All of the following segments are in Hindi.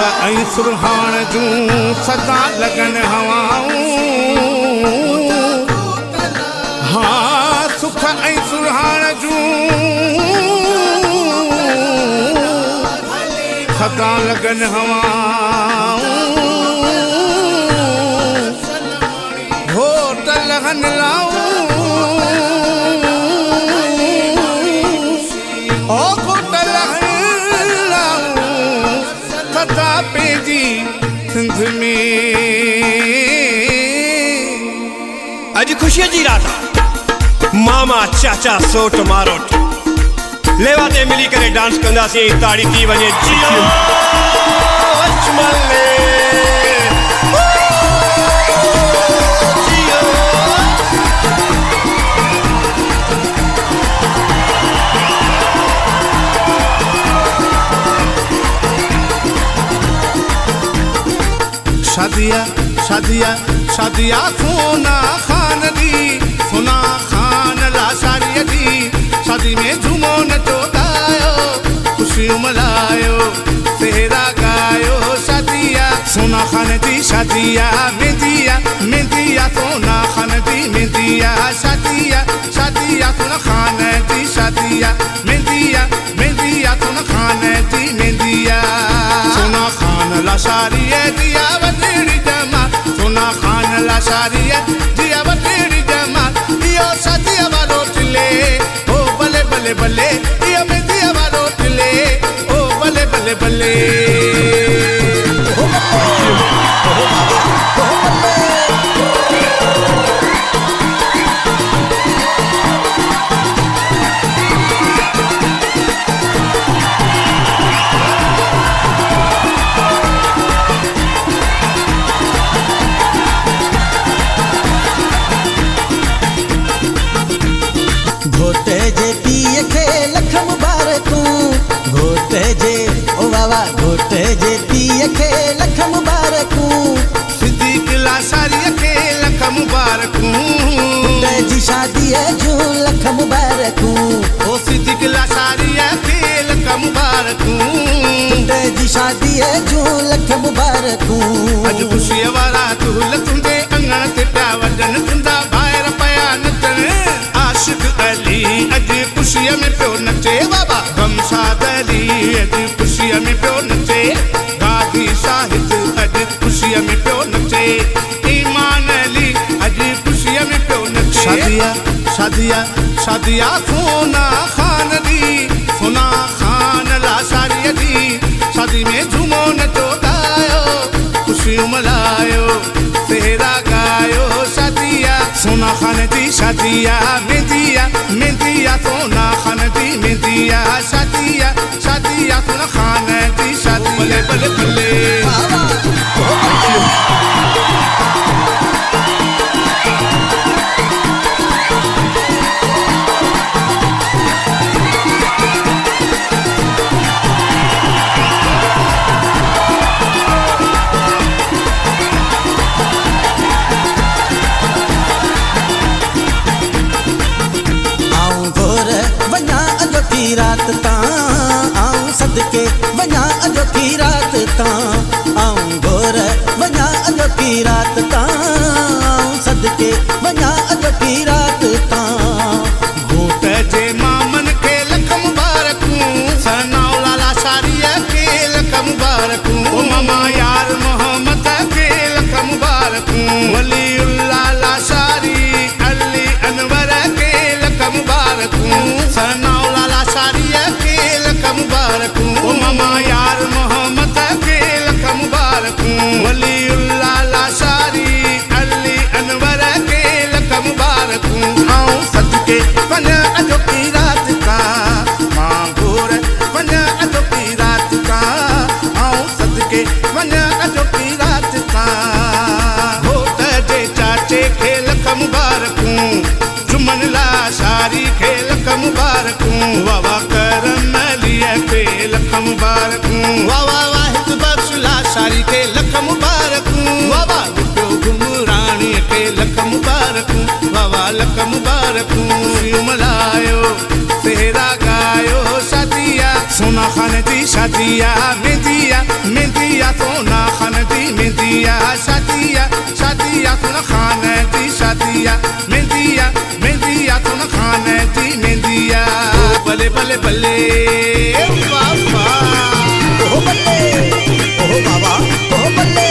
ऐं सुरहान जूं सदा लगन हवाऊं। हाँ सुख ऐं सुरहान जूं सदा लगन हवाऊं। घोट लगन लाऊं ओ घोट लगन लाऊं सदा पंहिंजी सिंध में। अज खुशी जी रात मामा चाचा सोट मारोट लेवा ते मिली करे डांस कंदासीं ताड़ी थी वञे जियो अजमल शादिया शादिया शादिया सोना खान दी सोना खान ला साड़ी दी शादी में झूमो नचो गायो खुशियों मनायो सेहरा गायो। शादिया सोना खान दी शादिया मेहंदिया मेहंदिया सोना खान दी मेहंदिया। शादिया शादिया सोना खान दी शादिया मेहंदिया मेहंदिया सोना खान दी मेहंदिया। सोना खान ला साड़ी दिया वतेड़ी जमा सोना खान ला साड़ी दिया वतेड़ी जमा। यो शादिया वारोट ले ओ बले बले बले यो मेहंदिया वारोट ले ओ बले बले बले। घोटे जे पिए खे लख मुबारकूं घोटे जे ओ वावा घोटे जे पिए खे लख मुबारकूं। सिद्दीक ला साड़ी खे लख मुबारकूं घोटे जी शादी जूं लख मुबारकूं ओ सिद्दीक ला साड़ी खे लख मुबारकूं। घोटे जी शादी जूं लख मुबारकूं। अज खुशी वारा तुल तुंदे अंगण ते पिया वजन तुंदा ॿाहिरि पिया नचण। आशिक अली अज खुशीअ में पियो नचे बाबा गमशाद अली अज खुशीअ में पियो नचे। गादी शाहिद अज खुशीअ में पियो नचे। ईमान अली अज खुशीअ में पियो नचे। शादिया शादिया शादिया सोना खान दी सोना खान ला साड़ी दी शादी में झूमो नचो गायो खुशियों मनायो सेहरा गायो। शादिया सोना खान दी शादिया मेहंदिया मेहंदिया सोना खान दी मेहंदिया। शादिया शादिया सोना खान दी शादी बले बले बले। रात तां आऊं सदके वञा अॼोकी रात तां आऊं घोर वञा अॼोकी रात तां आऊं सदके वञा अॼोकी रात तां। घोट जे मामन खे लख मुबारकूं सनाओ लाला साड़ीअ खे लख मुबारकूं। ओ मामा यार मोहम्मद खे लख मुबारकूं। वलीउल्लाह ला साड़ी अली अनवर खे लख मुबारकूं। सनाओ लाला साड़ीअ खे लख मुबारकूं। ओ मामा यार मोहम्मद खे लख मुबारकूं। वलीउल्लाह ला साड़ी अली अनवर खे लख मुबारकूं। आऊं सदके वञा अॼोकी रात का मां घोर वञा अॼोकी रात का आऊं सदके वञा अॼोकी रात का। घोट जे चाचे खे लख मुबारकूं जुमन ला साड़ी खे लख मुबारकूं। वावा करम अलीअ खे लख मुबारकूं। वावा वाहिद बख्श ला साड़ी खे लख मुबारकूं। वावा विपियो घुमराणी खे लख मुबारकूं। वावा लख मुबारकूं। मनायो सेहरा गायो शादिया सोना खान जी शादिया मेहंदिया मेहंदिया सोना खान जी मेहंदिया शादिया शादिया सोना खान जी शादिया मेहंदिया मेहंदिया सोना खान जी मेहंदिया बले बले बले बाबा ओ बल्ले ओ बाबा ओ बल्ले।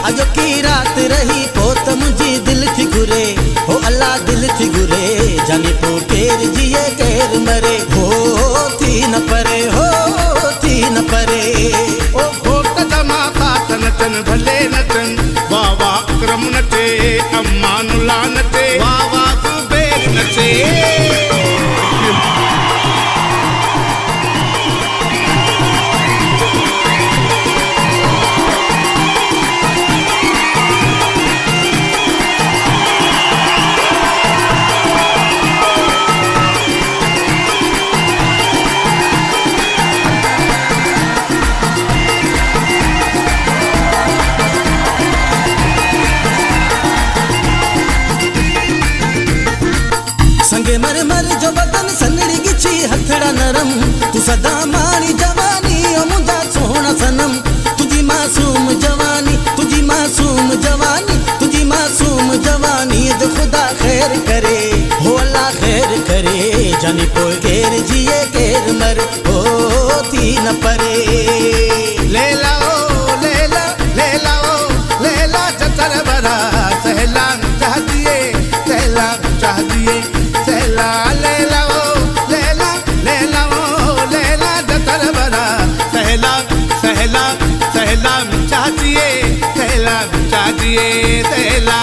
अजो की रात रही पोत मुझी दिल थी घुरे हो अल्लाह दिल थी घुरे जाने पो केर जिए केर मरे हो थी न परे हो थी न परे ओ होत जमा खात नचन भले नचन वाह वाह अकरम नचे अम्मानुल्लाह नचे वाह वाह सुबेर नचे संगे मर मर जो बदन सनड़ी गिची हथड़ा नरम तू सदा मानी जवानी ओ मुझा सोना सनम तुझी मासूम जवानी तुझी मासूम जवानी तुझी मासूम जवानी जो खुदा खैर करे हो अल्लाह खैर करे जानी पोए केर जिए केर मर हो थी न परे ले लाओ जतर बरा सहला चाह दिए सहला ले लाओ जतर बरा सहला चाह दिए सहला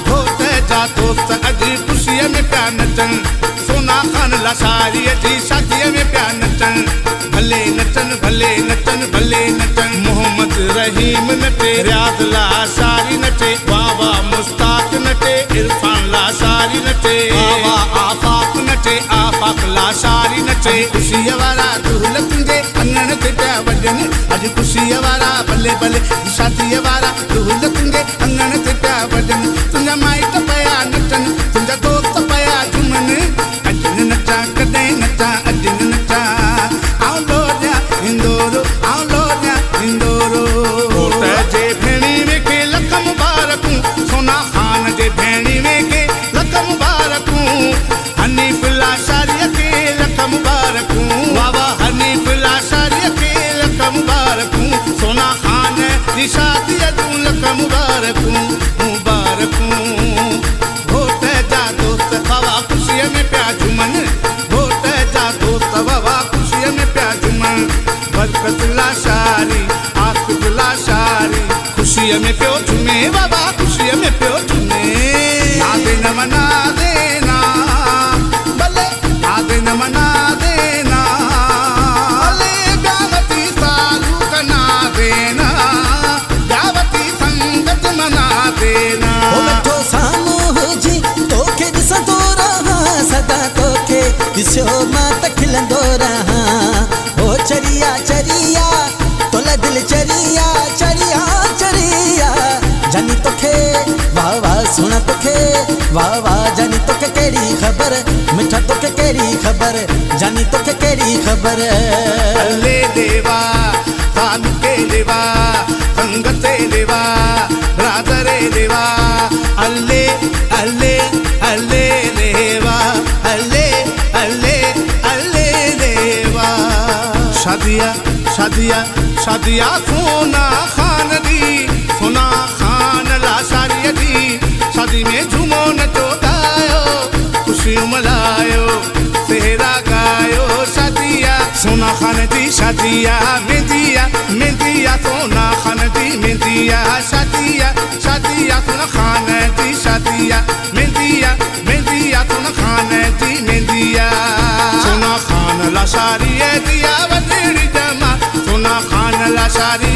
होत जा दोस्त अजी खुशीअ में प्या नचन सोना खान ला सारी जी शादीअ में प्या नचन भले नचन भले नचन भले नचन मोहम्मद रहीम नचे रियाज ला सारी नचे बाबा मुस्ताक नचे इरफान ला सारी नचे बाबा आफाक नचे आफाक ला सारी नचे खुशीअ वारा दूल्हा तुंहिंजे अंगण ते पिया वॼनि अॼु खुशीअ वारा भले भले शादीअ वारा दूल्हा तुंहिंजे अंगण ते पिया वॼनि तुंहिंजा माइट पिया नचनि तुंहिंजा दोस्त पिया झूमनि अॼु न नचां कॾहिं नचां अॼु न नचां आऊं लोरिया हिंदोरो आऊं लोरिया हिंदोरो घोट जे भेणी में के लख मुबारकूं सोना खान जे भेणी में के लख मुबारकूं हनीफ ला शादीअ के लख मुबारकूं बाबा हनीफ ला शादीअ के लख मुबारकूं सोना खान जी शादीअ जूं लख मुबारकूं मुबारकूं घोट जा दोस्त बाबा खुशीअ में पिया झूमनि घोट जा दोस्त बाबा खुशीअ में पिया झूमनि बरकत ला शारी आसिफ ला शारी खुशीअ में पियो झूमे बाबा खुशीअ में पियो झूमे ना देना मना देना भले ना देना मना देना भले गावती सालू कना देना गावती संगत मना देना ओ बैठो सामूं जी तोखे ॾिसंदो रहां सदा तोखे ॾिसो मां त खिलंदो रहां ओ चरिया चरिया तोला दिल चरिया चरिया चरिया जानी तोखे वाह वाह सुना तोखे वाह वाह जानी तोखे केड़ी खबर मिठा तोखे केड़ी खबर जानी तोखे केड़ी खबर अल्ले देवा तालु के लेवा संगते लेवा ब्रादरे लेवा अल्ले अल्ले अल्ले लेवा अल्ले अल्ले अल्ले लेवा शादिया शादिया शादिया सोना खान दी सोना खान ला शादी दी शादी में झूमो नचो गायो खुशी मनायो सेहरा गायो शादिया सोना खान जी शादिया मेहंदिया मेहंदिया सोना खान जी मेहंदिया शादिया शादिया सोना खान जी शादिया मेहंदिया मेहंदिया सोना खान जी मेहंदिया सोना खान ला शादी दिया वधेड़ी जमा सोना मामा खान लाशारी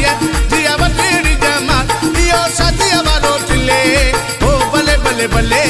जिया वटेड़ी जमात इहो शादीअ वारो टिले ओ भले भले भले